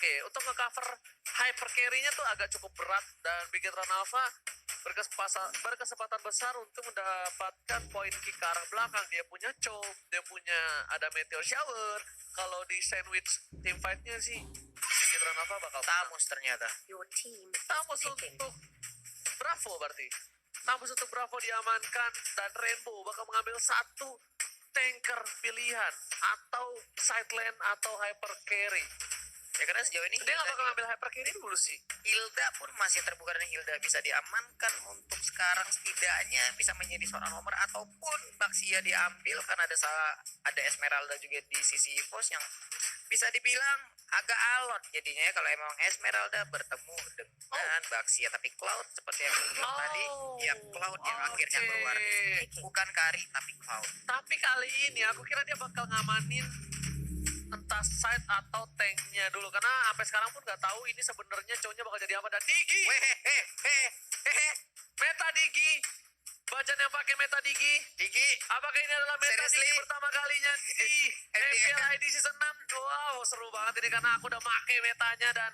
oke. Untuk nge-cover hyper carry-nya tuh agak cukup berat dan Bigetron Alpha berkesempatan besar untuk mendapatkan poin kick ke arah belakang. Dia punya choke, dia punya ada meteor shower. Kalau di sandwich team fight-nya sih Bigetron Alpha bakal Tamus ternyata. Tamus untuk Bravo berarti. Tamus untuk Bravo diamankan dan Rainbow bakal mengambil satu tanker pilihan atau side lane atau hyper carry. Ya karena sejauh ini Dia nggak bakal ngambil hyper carry dulu sih. Hilda pun masih terbuka dan Hilda bisa diamankan untuk sekarang setidaknya bisa menjadi seorang nomor ataupun Baxia diambil karena ada Esmeralda juga di sisi EVOS yang bisa dibilang agak alot jadinya ya kalau emang Esmeralda bertemu dengan Baxia, tapi Cloud seperti yang bilang tadi ya Cloud yang akhirnya keluar bukan Kari tapi Cloud. Tapi kali ini aku kira dia bakal ngamanin entah side atau tanknya dulu karena sampai sekarang pun nggak tahu ini sebenarnya cowoknya bakal jadi apa. Dan Digi meta Digi Bajan yang pakai meta Digi, apakah ini adalah meta Digi pertama kalinya di FPL ID season 6? Wow, seru banget ini karena aku udah pakai metanya dan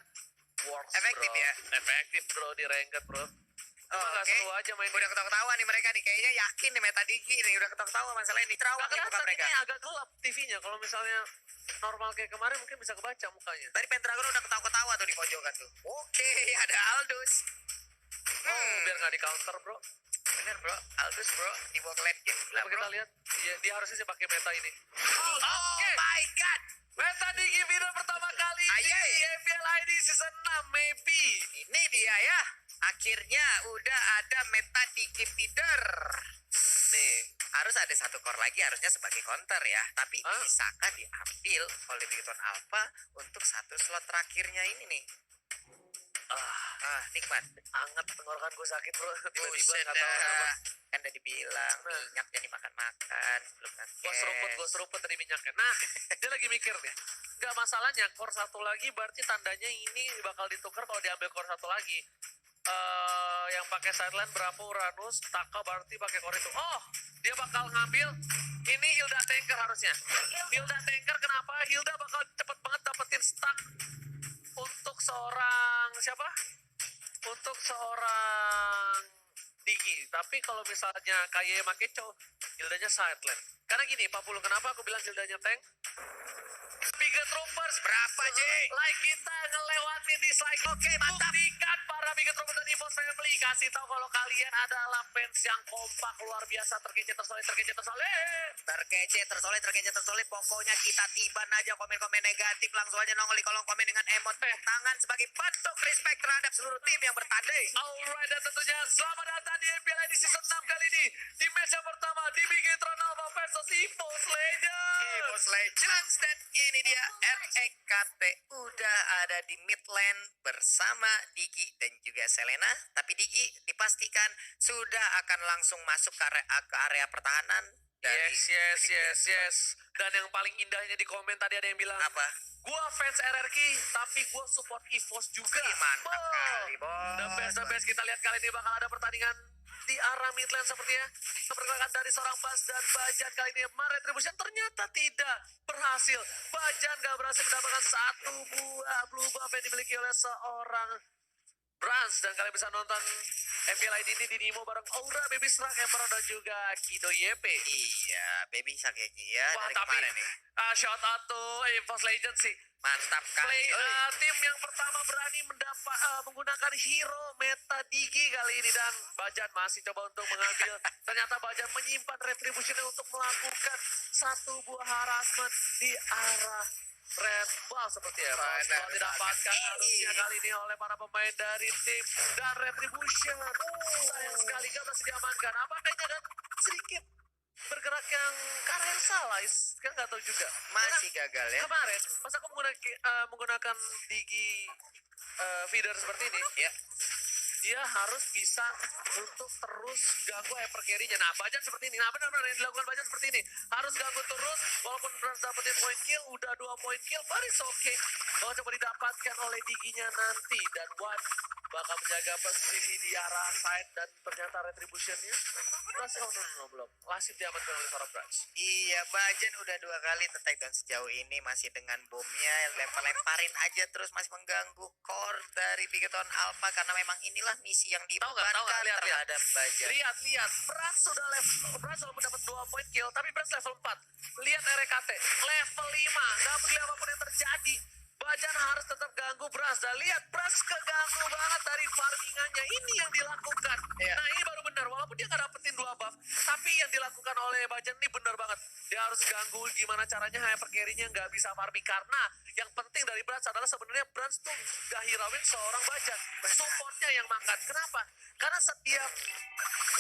works, efektif bro. ya? Efektif bro di ranked bro. Nggak seru aja main. Udah ketawa-ketawa nih mereka nih, kayaknya yakin nih meta Digi nih, udah ketawa-ketawa masalah ini. Terawang nih muka mereka. Ini agak gelap TV-nya, kalau misalnya normal kayak kemarin mungkin bisa kebaca mukanya. Tadi Pendragon udah ketawa-ketawa tuh di pojokan tuh. Oke, ada Aldous. Biar nggak di counter bro. Bener bro, Aldous bro, dibawa ke late game lah bro. Kita lihat, dia harusnya sih pakai meta ini. Oh my god. Meta Digi video pertama kali di FPL ID season 6 maybe. Ini dia ya, akhirnya udah ada meta Digi feeder. Nih, harus ada satu core lagi harusnya sebagai counter ya. Tapi bisakah diambil oleh Bigetron Alpha untuk satu slot terakhirnya ini nih? Nikmat. Anget tenggorokan gue sakit bro. Tiba-tiba nggak tahu kenapa. Kan udah dibilang minyak jangan dimakan-makan belum Gue seruput dari minyaknya. Nah, dia lagi mikir nih. Gak masalahnya core satu lagi berarti tandanya ini bakal ditukar kalau diambil core satu lagi. Yang pakai sideline Bravo, Uranus, Taka berarti pakai core itu. Oh, dia bakal ngambil ini Hilda Tanker harusnya. Hilda Tanker kenapa? Hilda bakal cepet banget dapetin stack untuk seorang siapa? Untuk seorang Digi. Tapi kalau misalnya kayak make Hildanya sideline. Karena gini, 40 kenapa aku bilang Hildanya tank? Biget Troopers berapa J? Like kita ngelewatin dislike. Oke, mantap. Buktikan para Biget Troopers dan EVOS Family. Kasih tahu kalau kalian adalah fans yang kompak luar biasa. Terkece tersoleh. Pokoknya kita tiban aja komen-komen negatif. Langsung aja nongol di kolom komen dengan emot tangan sebagai bentuk respect terhadap seluruh tim yang bertanding. Alright, dan tentunya selamat datang di FPL di season 6 kali ini. Di match yang pertama di Bigetron Alpha versus EVOS Legends. Dan ini dia REKT udah ada di mid lane bersama Digi dan juga Selena. Tapi Digi dipastikan sudah akan langsung masuk ke area pertahanan. Yes. Dan yang paling indahnya di komen tadi ada yang bilang apa? Gua fans RRQ tapi gua support EVOS juga. Mantap kali bos. The best kita lihat kali ini bakal ada pertandingan di arah mid lane sepertinya. Pergerakan dari seorang Bas dan Bajan kali ini Retribution ternyata tidak berhasil. Bajan gak berhasil mendapatkan satu buah blue buff yang dimiliki oleh seorang Brans. Dan kalian bisa nonton FPL ID ini di Nimo bareng Aura, Baby Shark, Emperor dan juga Kido YP. Iya, Baby Shark ya wah, dari tapi, kemarin nih. Shout out to EVOS Legends sih. Mantap kali. Tim yang pertama berani menggunakan hero meta Digi kali ini. Dan Bajan masih coba untuk mengambil. Ternyata Bajan menyimpan Retributionnya untuk melakukan satu buah harassment di arah Red Bull seperti ya. Setelah didapatkan harusnya kali ini oleh para pemain dari tim dan Retribution. Sayang sekali gak masih diamankan. Apakah ini akan sedikit bergerak yang karena yang salah, kan nggak tahu juga. Masih gagal ya. Kemarin pas aku menggunakan Digi feeder seperti ini, ya dia harus bisa untuk terus ganggu hyper carry-nya. Nah, Bajan seperti ini. Nah, benar-benar yang dilakukan Bajan seperti ini. Harus ganggu terus, walaupun Brans dapetin point kill, udah 2 point kill, but it's okay. Kalau coba didapatkan oleh Diginya nanti, dan Wan bakal menjaga posisi di arah side, dan ternyata retribution-nya Brans, belum. Lasif diamankan oleh seorang Brans. Iya, Bajan udah 2 kali dan sejauh ini masih dengan bomnya lempar-lemparin aja terus masih mengganggu core dari Bigetron Alpha karena memang inilah misi yang Tahu nggak? dibebankan Lihat. terhadap Bajan. Lihat, Brans sudah Brans sudah mendapat 2 point kill, tapi Brans level 4. Lihat RKT, level 5, nggak peduli apapun yang terjadi. Bajan harus tetap ganggu Brans. Dan lihat, Brans keganggu banget dari farmingannya. Ini yang dilakukan. Iya. Nah, ini baru benar. Walaupun dia nggak dapetin 2 buff, tapi yang dilakukan oleh Bajan ini benar banget. Dia harus ganggu gimana caranya hyper carry-nya nggak bisa farming. Karena yang penting dari Brans adalah sebenarnya Brans tuh gak hirauin seorang Bajan. Supportnya yang makan. Kenapa? Karena setiap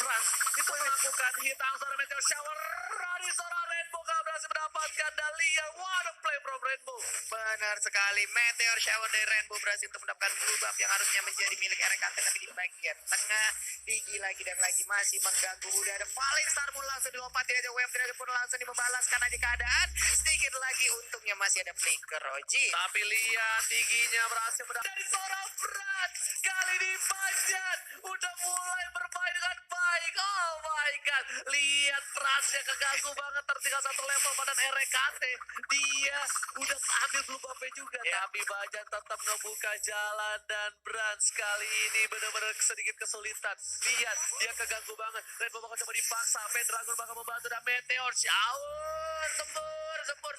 Brans itu melakukan hit langsung meteor shower dari seorang Rainbow, gak berhasil mendapatkan Dahlia. What a play from Rainbow. Benar sekali, Meteor Shower dari Rainbow berhasil untuk mendapatkan blue buff yang harusnya menjadi milik RKT, tapi di bagian tengah Digi lagi dan lagi masih mengganggu. Udah ada Falling Star pun langsung dilompatin aja, wave dari pun langsung membalaskan aja keadaan. Sedikit lagi untungnya masih ada flicker Roji. Tapi lihat Diginya berhasil mendapatkan dari seorang Brans. Kali ini Bajan udah mulai bermain dengan baik. Oh my god, lihat Bransnya keganggu banget, tertinggal 1 level pada RKT. Dia udah ambil blue buff juga, tapi Bajan tetap ngebuka jalan, dan Brans kali ini benar-benar sedikit kesulitan. Lihat, dia keganggu banget. Rainbow bakal coba dipaksa, Pendragon bakal membantu, dan Meteor shower tempur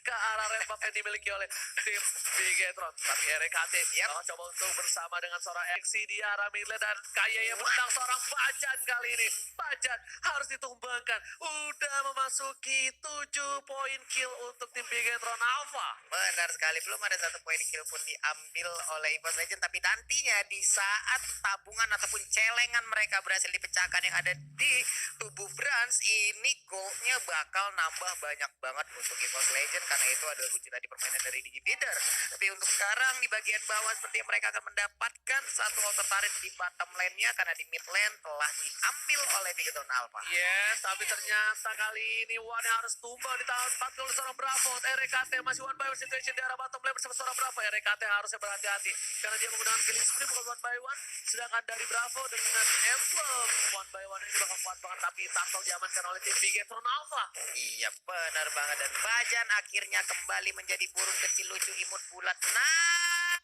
ke arah red buff yang dimiliki oleh tim Bigetron. Tapi RKT bakal coba untuk bersama dengan seorang Exi di arah mid lane, dan kayaknya menang seorang Bajan kali ini. Bajan harus ditumbangkan. Udah memasuki 7 poin kill untuk tim Bigetron Alpha. Benar sekali, belum ada 1 poin kill pun diambil oleh EVOS Legend, tapi nantinya di saat tabungan ataupun celengan mereka berhasil dipecahkan yang ada di tubuh Brans, ini goalnya bakal nambah banyak banget untuk EVOS Legend, karena itu adalah kunci tadi permainan dari Digifeeder. Tapi untuk sekarang di bagian bawah seperti mereka akan mendapatkan 1 auto turret di bottom lane-nya, karena di mid lane telah diambil oleh Bigetron Alpha. Yes, tapi ternyata kali ini Wan harus tumbang di tahun 4 oleh seorang Bravo. RKT masih one by one situation di arah bottom lane bersama seorang Bravo. RKT harusnya berhati-hati karena dia menggunakan killing spree bukan one by one. Sedangkan dari Bravo dengan emblem one by one ini bakal kuat banget, tapi tackle diamankan oleh tim Bigetron Alpha. Iya, benar banget, dan Bajan akhirnya kembali menjadi burung kecil lucu imut bulat. Nah,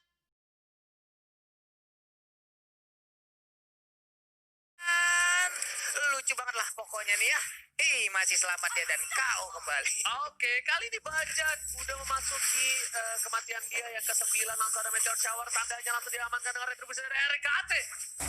lucu banget lah pokoknya nih ya. Masih selamat ya, dan KO kembali. Oke, kali ini Bajan udah memasuki kematian dia yang ke-9. Langsung ada Meteor Shower, tandanya langsung diamankan dengan retribusi dari RKT.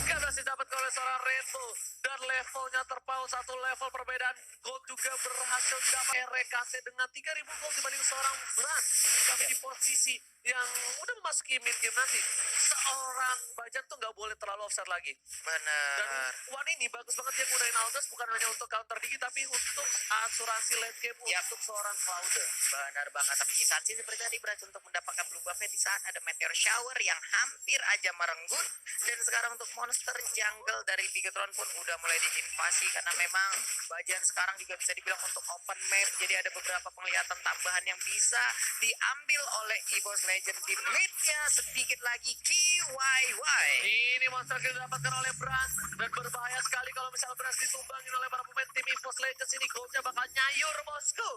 Gak berhasil dapat oleh seorang Rainbow, dan levelnya terpaut 1 level perbedaan. Gold juga berhasil didapat RKT dengan 3000 gold dibanding seorang Brans. Tapi di posisi yang udah memasuki mid game nanti, seorang Bajan tuh gak boleh terlalu offset lagi. Dan Benar. Wan ini bagus banget, dia gunain Aldous bukan hanya untuk counter Digi, tapi untuk asuransi late game untuk seorang Clouder. Benar banget, tapi Isansi seperti tadi berhasil untuk mendapatkan blue buff-nya di saat ada Meteor Shower yang hampir aja merenggut. Dan sekarang untuk monster jungle dari Bigetron pun udah mulai diinvasi, karena memang Bajan sekarang juga bisa dibilang untuk open map, jadi ada beberapa penglihatan tambahan yang bisa diambil oleh EVOS Legend di mid-nya. Sedikit lagi KYY. Ini monster kill didapatkan oleh Brans, dan berbahaya sekali kalau misalnya Brans ditumbangin oleh para pemain tim EVOS Legends. Ini goldnya bakal nyayur bosku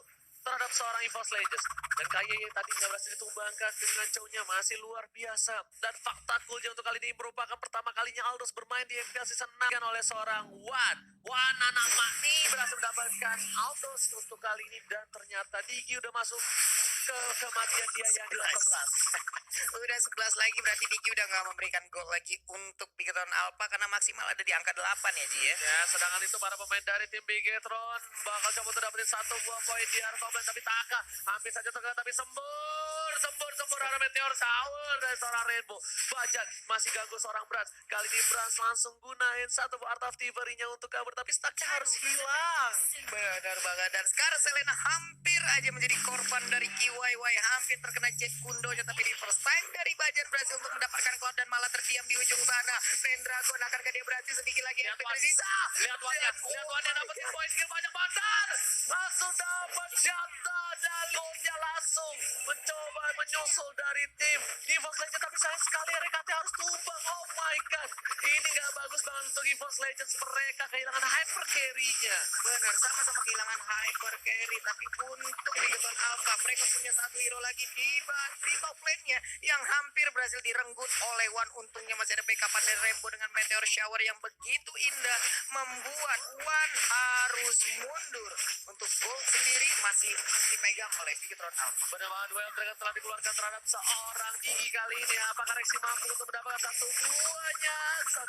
terhadap seorang EVOS Legends. Dan kayaknya tadi nggak berhasil ditumbangkan dengan cownya masih luar biasa. Dan fakta coolnya untuk kali ini merupakan pertama kalinya Aldous bermain di MPL Season 6 oleh seorang Wan anak Makni berhasil mendapatkan Aldous untuk kali ini. Dan ternyata Digi udah masuk ke kematian dia yang ke-11. Udah 11 lagi, berarti Digi udah nggak memberikan gol lagi untuk Bigetron Alpha, karena maksimal ada di angka 8 ya Ji ya. Ya, sedangkan itu para pemain dari tim Bigetron bakal coba untuk dapetin 1 buah poin di arah top lane, tapi Taka hampir saja terkena, tapi sembur sembur ada meteor shower dari seorang Rainbow. Bajak masih ganggu seorang Brans. Kali ini Brans langsung gunain satu Art of Thievery-nya untuk kabur, tapi stacknya harus hilang. Benar banget. Dan sekarang Selena hampir aja menjadi korban dari KYY. Hampir terkena jet kundonya. Tapi di first time dari Bajar berhasil untuk mendapatkan cloud dan malah terdiam di ujung sana. Pendragon akankah dia berhasil sedikit lagi Lihat MP Wan. tersisa. Lihat Wannya dapat poin skill banyak banget. Langsung dapat jatah dan goldnya langsung mencoba menyusul dari tim EVOS Legends, tapi sayang sekali RKT harus tumbang. Oh my god, ini nggak bagus banget untuk EVOS Legends. Mereka kehilangan hyper carry-nya. Benar, sama-sama kehilangan hyper carry. Tapi untuk Bigetron Alpha, mereka punya satu hero lagi di top lane-nya yang hampir berhasil direnggut oleh Wan. Untungnya masih ada backupan dari Rainbow dengan Meteor Shower yang begitu indah, membuat Wan harus mundur. Untuk gold sendiri masih dipegang oleh Bigetron Alpha. Benar banget, Duel Dragon telah dikeluarkan terhadap seorang Digi kali ini. Apakah Rexy mampu untuk mendapatkan satu buahnya?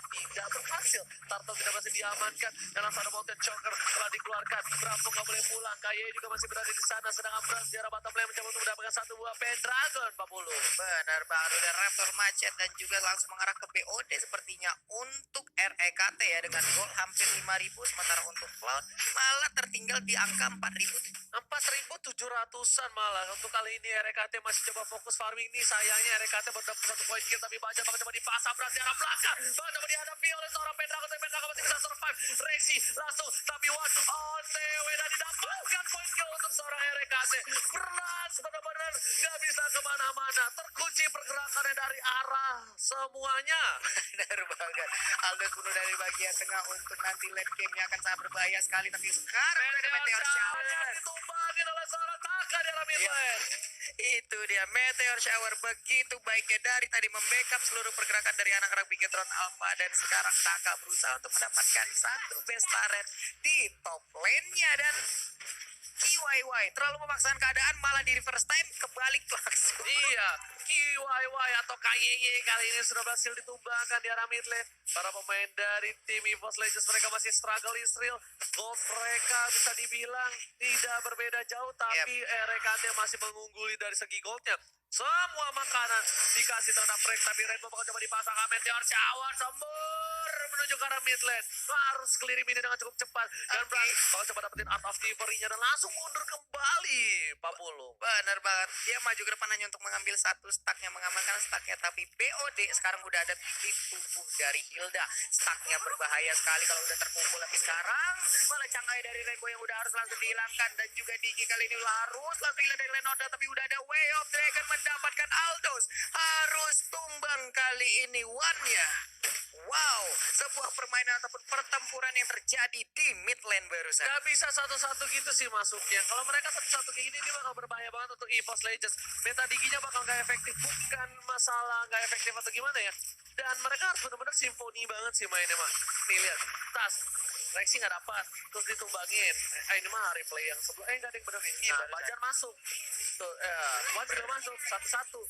Tidak berhasil. Tarto tidak berhasil diamankan. Dan langsung ada Mountain Choker telah dikeluarkan. Bravo nggak boleh pulang. Kaye juga masih berada di sana. Sedangkan Brans di arah bottom lane mencoba untuk mendapatkan satu buah Pendragon 40. Benar banget, udah Raptor macet dan juga langsung mengarah ke BOD sepertinya untuk REKT ya, dengan gol hampir 5.000, sementara untuk Cloud malah tertinggal di angka 4.000. 4.700-an malah. Untuk kali ini RKT masih coba fokus farming nih. Sayangnya RKT berdapat satu poin kill, tapi Bajar bakal coba dipasang Brans di arah belakang. Bakal coba dihadapi oleh seorang Pendragon, tapi Pendragon masih bisa survive. Rexy langsung, tapi Wan OTW dan didapatkan poin kill untuk seorang RKT. Brans benar-benar gak bisa kemana-mana. Terkunci pergerakannya dari arah semuanya. Benar banget, Aldous bunuh dari bagian tengah untuk nanti late game-nya akan sangat berbahaya sekali. Tapi sekarang udah ada Meteor Shower. Ditumbangin oleh seorang Taka di arah mid lane. Itu dia Meteor Shower, begitu baiknya dari tadi membackup seluruh pergerakan dari anak-anak Bigetron Alpha. Dan sekarang Taka berusaha untuk mendapatkan satu best turret di top lane-nya. Dan KYY terlalu memaksakan keadaan, malah di reverse time kebalik langsung. Iya, KYY atau KYY kali ini sudah berhasil ditumbangkan di arah mid lane. Para pemain dari tim EVOS Legends mereka masih struggle Israel. Gold mereka bisa dibilang tidak berbeda jauh, tapi RKT masih mengungguli dari segi goldnya. Semua makanan dikasih terhadap mereka, tapi Rainbow bakal coba dipasang Meteor Shower sembur menuju ke arah mid lane. Harus clear ini dengan cukup cepat. Dan Brans bakal coba dapetin Art of Thievery-nya dan langsung mundur kembali. Papulu. Benar banget, dia maju ke depan hanya untuk mengambil satu stacknya, mengamankan stacknya. Tapi BOD sekarang udah ada di tubuh dari Hilda. Stacknya berbahaya sekali kalau udah terkumpul. Tapi sekarang malah Canggay dari Rainbow yang udah harus langsung dihilangkan. Dan juga Digi kali ini harus langsung hilang dari Lenoda. Tapi udah ada Way of Dragon mendapatkan Aldous. Harus tumbang kali ini Wan-nya. Wow, sebuah permainan ataupun pertempuran yang terjadi di mid lane barusan. Gak bisa satu-satu gitu sih masuknya. Kalau mereka satu-satu kayak gini, ini bakal berbahaya banget untuk EVOS Legends. Meta diginya bakal gak efektif. Bukan masalah gak efektif atau gimana ya. Dan mereka harus benar-benar simfoni banget sih mainnya, Mak. Nih, lihat. Tas. Rexy gak dapat. Terus ditumbangin. Ini mah replay yang sebelum. Gak ada yang bener nih. Nah, Bajar masuk. Tuh, Wan juga masuk. Satu-satu.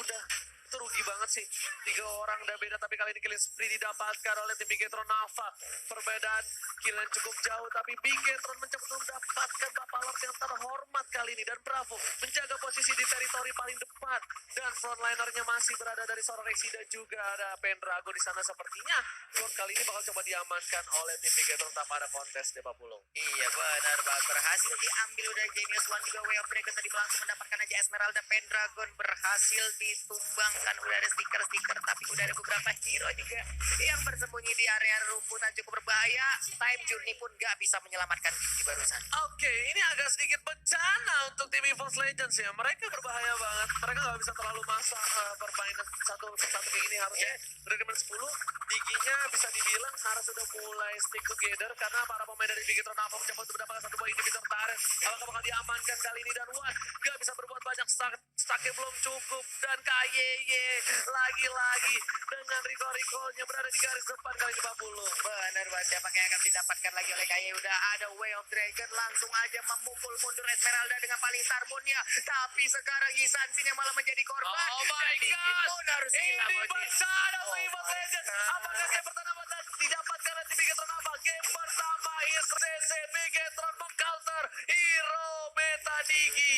Udah. Itu rugi banget sih. 3 orang udah beda, tapi kali ini killing spree didapatkan oleh tim Bigetron Alpha. Perbedaan kill yang cukup jauh, tapi Bigetron mencoba mendapatkan Bapak yang terhormat kali ini. Dan Bravo menjaga posisi di teritori paling depan. Dan frontlinernya masih berada dari seorang Rexy dan juga ada Pendragon di sana sepertinya. Lord kali ini bakal coba diamankan oleh tim Bigetron tanpa ada kontes deh, Pak Pulung. Iya benar banget, berhasil diambil udah Genius One, juga Way of Dragon tadi langsung mendapatkan aja Esmeralda. Pendragon berhasil ditumbangkan, udah ada stiker-stiker, tapi udah ada beberapa hero juga yang bersembunyi di area rumputan cukup berbahaya. Time Journey pun gak bisa menyelamatkan Gigi barusan. Oke, ini agak sedikit bencana untuk tim EVOS Legends ya. Mereka berbahaya banget. Mereka nggak bisa terlalu masak permainan satu kayak gini. Harusnya dari menit 10, Diginya bisa dibilang harus sudah mulai stick together karena para pemain dari Bigetron Alpha mencoba untuk mendapatkan satu buah inhibitor turret. Apakah bakal diamankan kali ini, dan Wan gak bisa berbuat banyak, stacknya belum cukup. Dan KYY lagi-lagi dengan recall-recallnya berada di garis depan kali ini, Pak Pulung. Bener banget, siapa yang akan didapatkan lagi oleh KYY. Udah ada Way of Dragon langsung aja memukul mundur Esmeralda dengan paling sarmunnya. Tapi sekarang Isansin yang malah menjadi korban. Oh my Dan Digi god, pun harus hilang. ini Oji. bencana untuk Oh EVOS my Legends. God. Apakah game pertama didapatkan oleh tim Bigetron Alpha? Game pertama is CC Bigetron mengcounter hero Meta Digi.